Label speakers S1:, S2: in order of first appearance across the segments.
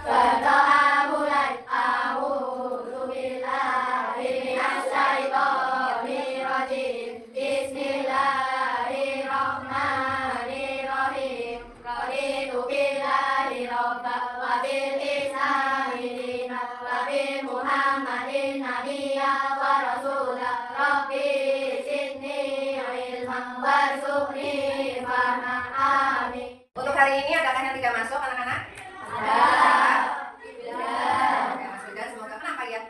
S1: berdoa mulai. A'udzu billahi minasyaitonir rajim. Bismillahirrahmanirrahim. Raditu billahi rabban wa bil islami dinan wa bi Muhammadin nabiyya wa rasula. Rabbi zidni ilman warzuqni fahman. Amin.
S2: Untuk hari ini adakah yang tidak masuk anak-anak?
S1: Ada.
S2: Semoga kenapa ya?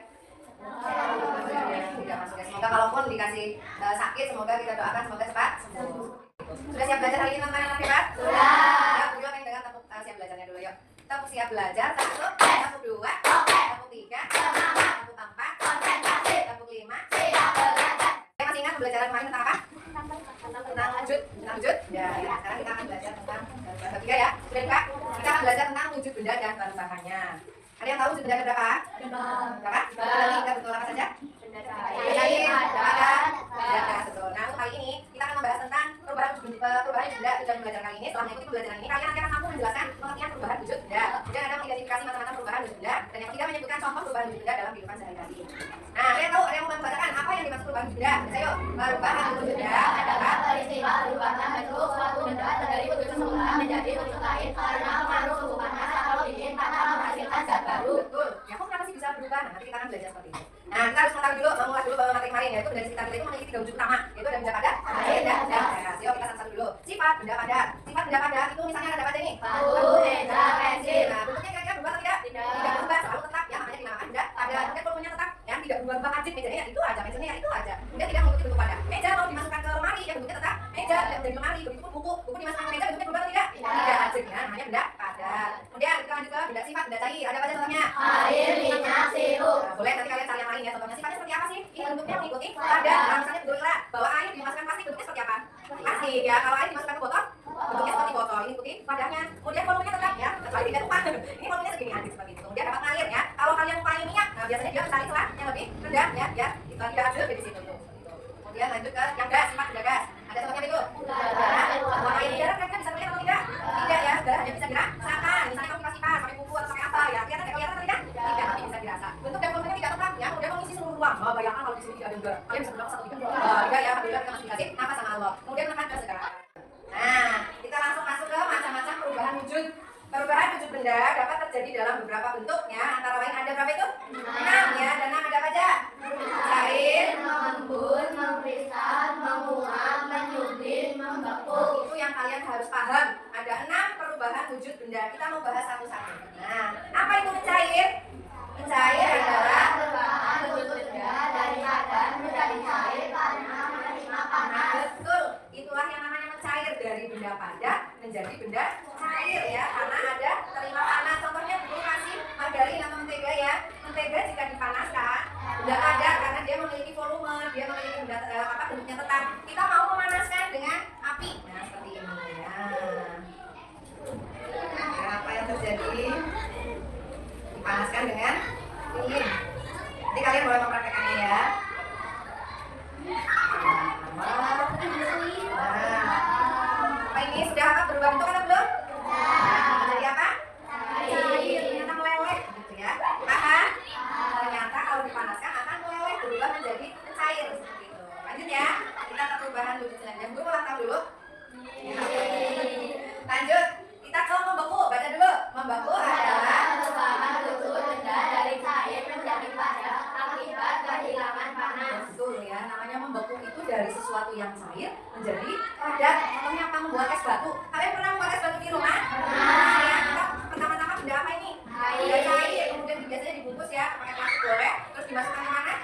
S2: Tidak masuk ya. Semoga kalaupun dikasih sakit, semoga kita doakan semoga cepat sembuh. Sudah siap belajar hari ini teman-teman anak hebat?
S1: Sudah.
S2: Yuk yang dengar tepuk siap belajarnya dulu yuk. Tepuk siap belajar. Tepuk 2, tepuk 3, tepuk 4, tepuk 5. Yang masih ingat pembelajaran kemarin tentang apa? Tentang wujud. Ya. Sekarang kita akan belajar tentang bahasa 3 ya. Sudah buka? Kita akan belajar tentang wujud benda dan bahan-bahannya. Ada yang tahu wujud benda berapa? Berapa? Kita betul apa saja? Cair, padat, gas. Betul. Nah, untuk kali ini kita akan membahas tentang perubahan wujud benda dalam belajar kali ini. Setelah mengikuti pembelajaran ini, kalian nanti akan mampu menjelaskan pengertian perubahan wujud benda. Kemudian ada mengidentifikasi macam-macam perubahan wujud benda, dan yang ketiga menyebutkan contoh perubahan wujud benda dalam kehidupan sehari-hari. Nah, kalian tahu ada yang mau membacakan apa yang dimaksud perubahan wujud benda? Ayo, perubahan wujud benda adalah
S1: peristiwa perubahan bentuk suatu benda dari wujud semula menjadi wujud lain karena pengaruh suhu panas atau dingin pada menghasilkan zat baru.
S2: betul. Ya, kok kenapa sih bisa berubah? Nah, nanti kita akan belajar seperti itu. Nah, kita harus mengulas dulu bahwa materi kemarin, yaitu benda di sekitar kita itu memiliki 3 wujud utama, yaitu ada benda padat, air, dan gas. Yuk kita satu-satu dulu. Sifat benda padat. Sifat benda padat itu misalnya ada apa aja nih?
S1: Batu, meja, pensil.
S2: Nah, bentuknya kira-kira berubah atau tidak? Tidak berubah, selalu tetap. Ya, namanya dinamakan benda padat. Kemudian volumenya tetap, yang tidak berubah ajib. Mejanya ya itu aja, pensilnya ya itu aja. Kemudian tidak mengikuti bentuk padat. Meja mau dimasukkan ke lemari, ya bentuknya tetap meja, tidak menjadi lemari. Begitupun buku dimasukkan ke meja, bentuknya berubah atau tidak? Tidak ajib, ya, namanya benda padat. Kemudian kita lanjut ke benda sifat, benda cair. Ada apa aja contohnya?
S1: Air, minyak, sirup.
S2: Nah, boleh nanti kalian cari yang lain ya. Contohnya sifatnya seperti apa sih? Ini bentuknya mengikuti padat. Nah, misalnya gorila, bahwa air dimasukkan plastik bentuknya seperti apa? Plastik ya. Kalau air dimasukkan ke botol, bentuknya seperti botol. Ini ikuti padatnya. Kemudian volumenya tetap ya, kecuali tidak tumpah. Ini volumenya segini aja seperti itu. Kemudian dapat air ya. Kalau kalian lupain minyak, nah biasanya dia mencari celah yang lebih rendah ya, biar kita tidak ada di situ tuh. Kemudian lanjut ke yang gas, sifat benda gas. Ada contohnya itu? Udara. Warna air udara kalian bisa melihat atau tidak? Tidak ya, udara hanya bisa dirasakan. Misalnya kamu kipas pakai kuku atau pakai apa ya? Kelihatan atau tidak? Tidak, tapi bisa dirasa. Bentuk dan volumenya tidak tetap ya. Kemudian mengisi seluruh ruang. Oh, bayangkan kalau di sini tidak ada udara. Kalian bisa berapa 1 liter? Tidak ya, alhamdulillah kita masih dikasih nafas sama Allah. Kemudian menekan ke segera. Nah, kita langsung masuk ke macam-macam perubahan wujud. Perubahan wujud benda dapat terjadi dalam beberapa bentuknya. Antara lain ada berapa itu? 6 ya. Dan 6 ada apa aja? Cair,
S1: Mengembun, mengkristal, menguap, menyublim, membeku.
S2: itu yang kalian harus paham. Ada 6 perubahan wujud benda. Kita mau bahas satu-satu. Nah, apa itu mencair? Mencair adalah
S1: Perubahan wujud benda dari padat menjadi cair karena menerima panas.
S2: betul. Itulah yang namanya mencair, dari benda padat menjadi benda cair ya. Karena ada terima panas. Contohnya dulu kasih margarin atau mentega ya. Mentega jika dipanaskan benda padat karena dia memiliki volume, dia memiliki benda bentuknya tetap. Kita mau memanaskan dengan api. Nah, seperti ini ya. Nah, apa yang terjadi? Dipanaskan dengan dingin. Nanti kalian boleh mempraktekannya ya. Apa ini sudah apa berubah bentuk atau belum? Jadi apa? Cair. Ternyata meleleh gitu ya. Paham? Ternyata kalau dipanaskan akan meleleh, berubah menjadi cair seperti itu. Lanjut ya. Kita ke perubahan wujud selanjutnya. Guru ulang tahun dulu. Lanjut. Kita ke membeku. Baca dulu. Membeku adalah
S1: Perubahan wujud benda dari cair menjadi padat akibat kehilangan panas.
S2: betul ya. Namanya membeku itu dari sesuatu yang cair menjadi padat. Contohnya apa? Membuat es batu. Kalian pernah membuat es batu di rumah? Nah, ya. Kita pertama-tama benda apa ini? Benda cair. Kemudian biasanya dibungkus ya, pakai plastik boleh. Terus dimasukkan ke mana?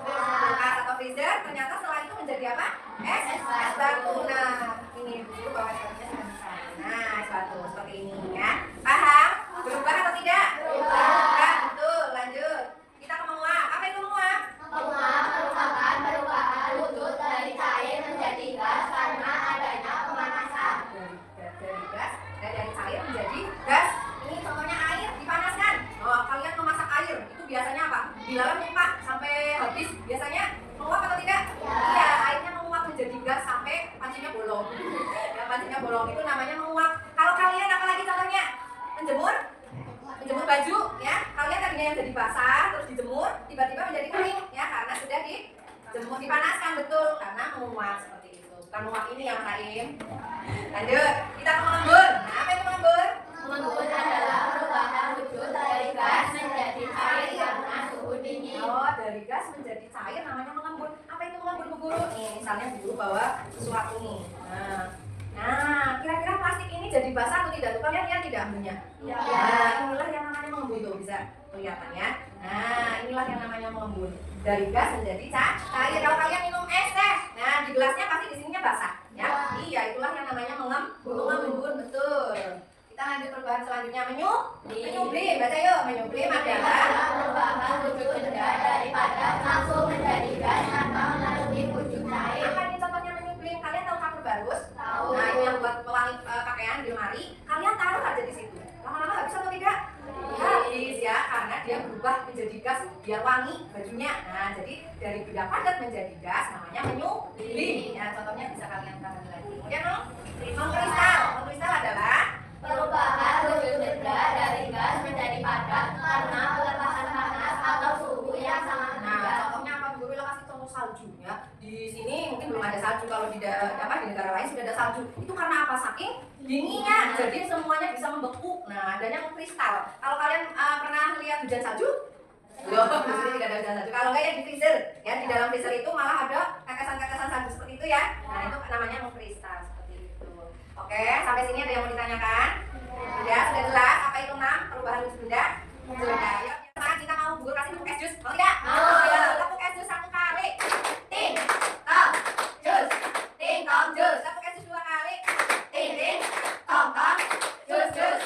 S2: Kulkas atau freezer. Ternyata setelah itu menjadi apa? Es batu. Nah, ini dulu bawa es batunya sampai sana. Nah, es batu seperti ini ya. Paham? Berubah atau tidak? Berubah. Betul. Lanjut. Kita ke menguap. Apa itu menguap?
S1: Menguap merupakan perubahan wujud dari cair menjadi gas
S2: tadinya yang jadi basah terus dijemur tiba-tiba menjadi kering ya karena sudah dijemur dipanaskan betul karena menguap seperti itu. Bukan menguap ini yang lain. Lanjut, kita ke mengembun. Nah, apa itu mengembun?
S1: Mengembun adalah perubahan wujud dari gas menjadi cair karena suhu dingin.
S2: Oh, dari gas menjadi cair namanya mengembun. Apa itu mengembun, Bu Guru? Nih, misalnya Bu Guru bawa sesuatu nih. Nah, kira-kira plastik ini jadi basah atau tidak? Kalian lihat tidak embunnya?
S1: Ya.
S2: Nah, inilah yang namanya mengembun tuh, bisa kelihatan ya. Nah, inilah yang namanya mengembun. Dari gas menjadi cair. Kalau kalian minum es teh, nah di gelasnya pasti di sininya basah, ya. Iya, itulah yang namanya mengembun, betul. Kita lanjut perubahan selanjutnya menyublim. Baca yuk, menyublim adalah
S1: Perubahan wujud benda dari padat langsung menjadi gas tanpa melalui wujud cair.
S2: apa ini contohnya menyublim? Kalian tahu kapur barus?
S1: Tahu.
S2: Nah, ini yang buat pewangi pakaian di lemari. Kalian taruh aja di situ. Lama-lama habis atau tidak? Habis ya, karena dia berubah menjadi gas biar wangi bajunya. Nah, jadi dari benda padat menjadi gas namanya menyublim. Ya, contohnya bisa kalian tambah lagi. Kemudian mengkristal. Mengkristal adalah
S1: Perubahan wujud benda dari gas menjadi padat karena pelepasan panas atau suhu yang sangat
S2: Nah,
S1: rendah.
S2: contohnya apa? Bu Guru kasih contoh salju ya. Di sini mungkin belum ada salju, kalau di negara lain sudah ada salju. Itu karena apa? Saking dinginnya, jadi semuanya bisa membeku. Nah, adanya mengkristal. Kalau kalian pernah lihat hujan salju? Loh, di sini tidak ada hujan salju. Kalau nggak ya di freezer, ya di dalam freezer itu malah ada tetesan-tetesan salju seperti itu ya. Nah, itu namanya mengkristal seperti itu. Oke, sampai sini ada yang mau ditanyakan? Sudah jelas apa itu 6 perubahan wujud benda? Sudah. Yuk, sekarang kita mau Bu Guru kasih tepuk es jus. Mau tidak?
S1: Mau.
S2: Ya, tepuk es jus 1 kali.
S1: Ting, tong, jus. Ting, tong, jus.
S2: Tepuk es jus 2 kali.
S1: Ting, ting, tong, tong, jus, jus.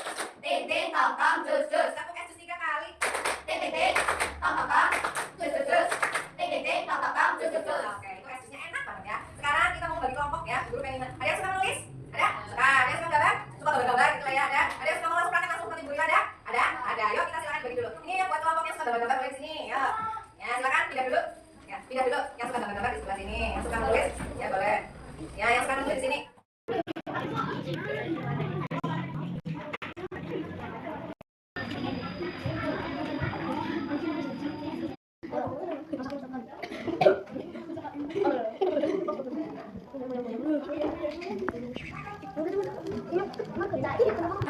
S1: Ting, ting, tong, tong, jus, jus.
S2: Tepuk es jus 3 kali.
S1: Ting, ting, ting, tong, tong, tong, jus, jus, jus. Ting, ting, ting, tong, tong, tong, jus, jus, jus.
S2: Oke, itu es jusnya enak banget ya. Sekarang kita mau bagi kelompok ya. Bu Guru pengen. Ada yang suka nulis? Ada? Suka. Ada yang suka gambar? Suka gambar gitu lah ya. Ada yang suka mau langsung praktek langsung seperti Bu Guru ada? Ada. Yuk kita silakan bagi dulu. Ini yang buat kelompok yang suka gambar-gambar boleh di sini. Yuk. Ya, silakan pindah dulu. Ya, pindah dulu. Yang suka gambar-gambar di sebelah sini. Yang suka nulis, ya boleh. Ya, yang suka nulis di sini.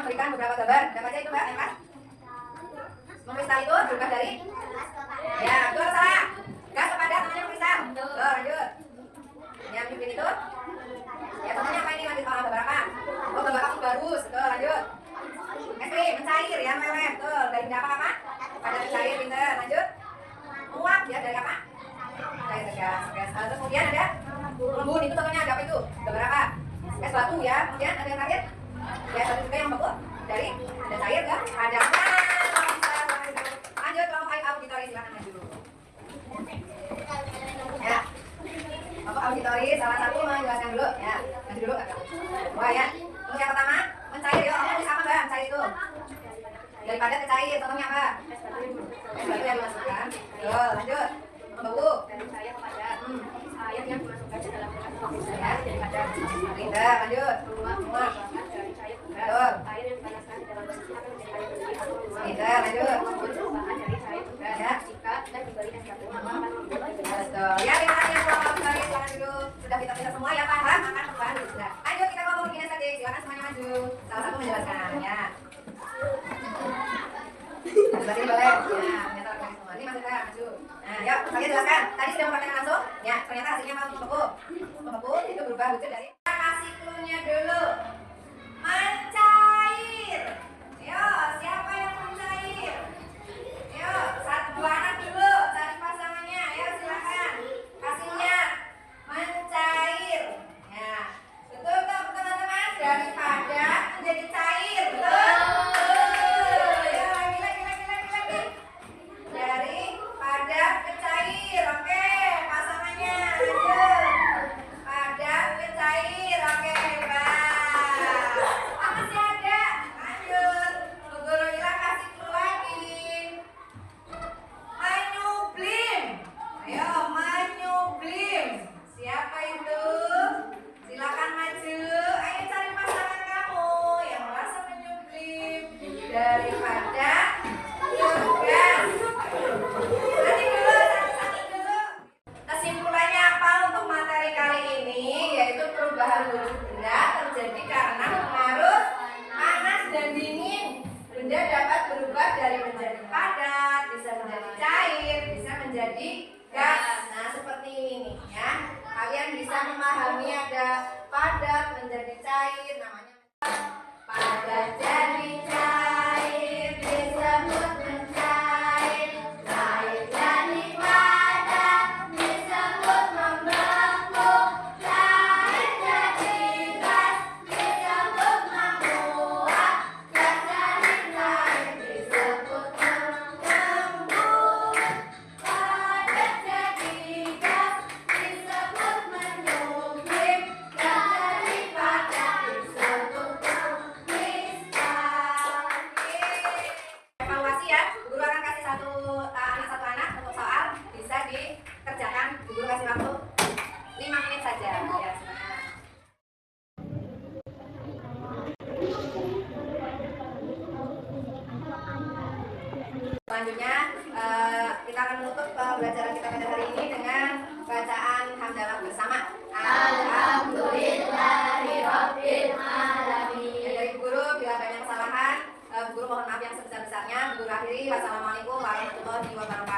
S2: Berikan beberapa gambar. Gambar aja itu Mbak, ya, Mas. Mengkristal itu berubah dari ya, betul atau salah? Gas ke padat namanya mengkristal. Tuh, lanjut. Yang bikin itu? Ya, contohnya apa ini? Lanjut gambar apa? Oh, gambar kapur barus. Tuh, lanjut. Es krim, mencair ya, meleleh. Tuh, dari benda apa? Padat mencair, pinter. Lanjut. Menguap ya, dari apa? Cair ke gas. Terus kemudian ada mengembun. Itu contohnya ada apa itu? Gambar apa? Es batu ya. Kemudian ada yang terakhir? Ya, satu juga yang beku. Dari ada cair ke padat. Lanjut, kalau ayo auditori silakan maju dulu. Ya. Kelompok auditori salah satu menjelaskan dulu ya. Maju dulu Kakak. Wah ya. Terus yang pertama, mencair ya. Kamu tulis apa Mbak? Mencair itu. Dari padat ke cair, contohnya apa? Es batu yang dimasukkan. Tuh, lanjut. Membeku.
S1: Dari cair ke padat. Air yang dimasukkan ke dalam gelas
S2: Ya.
S1: jadi padat.
S2: Pindah, lanjut.
S1: Menguap dari cair ke gas.
S2: Betul.
S1: Air yang dipanaskan di dalam gelas akan menjadi air bersih atau menguap.
S2: Pindah, lanjut.
S1: Perubahan dari cair ke gas
S2: Ya.
S1: jika dan diberi es batu maka akan membuat
S2: Betul. Ya, terima kasih yang kelompok auditori silakan duduk. Sudah kita semua ya paham akan perubahan wujud benda. Lanjut kita kelompok begini saja. Silakan semuanya maju. Salah satu menjelaskan ya. Sebelah sini boleh. Ya, ternyata laki-laki semua. Ini masuk maju. Nah, yuk, kalian jelaskan. Tadi sudah mempraktekkan langsung. Ya, ternyata hasilnya mau membeku. Membeku itu berubah wujud dari. Kita kasih clue-nya dulu. Mencair. Yo, siapa yang mencair? Yo, satu anak dulu cari pasangannya. Ya, silakan. Hasilnya mencair. Ya, betul tak teman-teman? Dari padat menjadi cair. Betul. Ya, lagi. Dari padat ke cair. Oke, pasangannya. Lanjut. Padat ke cair. Oke, hebat. menjadi padat, bisa menjadi cair, bisa menjadi gas. Nah, seperti ini ya. Kalian bisa memahami ada padat menjadi cair, namanya padat jadi cair, disebut mencair. Cair jadi padat, disebut membeku. Cair jadi gas, disebut menguap. Gas jadi cair, disebut mengembun. Padat jadi gas, disebut menyublim. Gas jadi padat, disebut mengkristal. Evaluasi ya, guru akan kasih satu anak untuk soal, bisa dikerjakan. Guru kasih waktu 5 menit saja. Ya, silakan. Selanjutnya kita akan menutup pembelajaran kita pada hari ini dengan bacaan hamdalah bersama.
S1: Alhamdulillahirabbil alamin.
S2: Ya, dari guru bila banyak kesalahan, guru mohon maaf yang sebesar-besarnya. Guru akhiri, wassalamualaikum warahmatullahi wabarakatuh.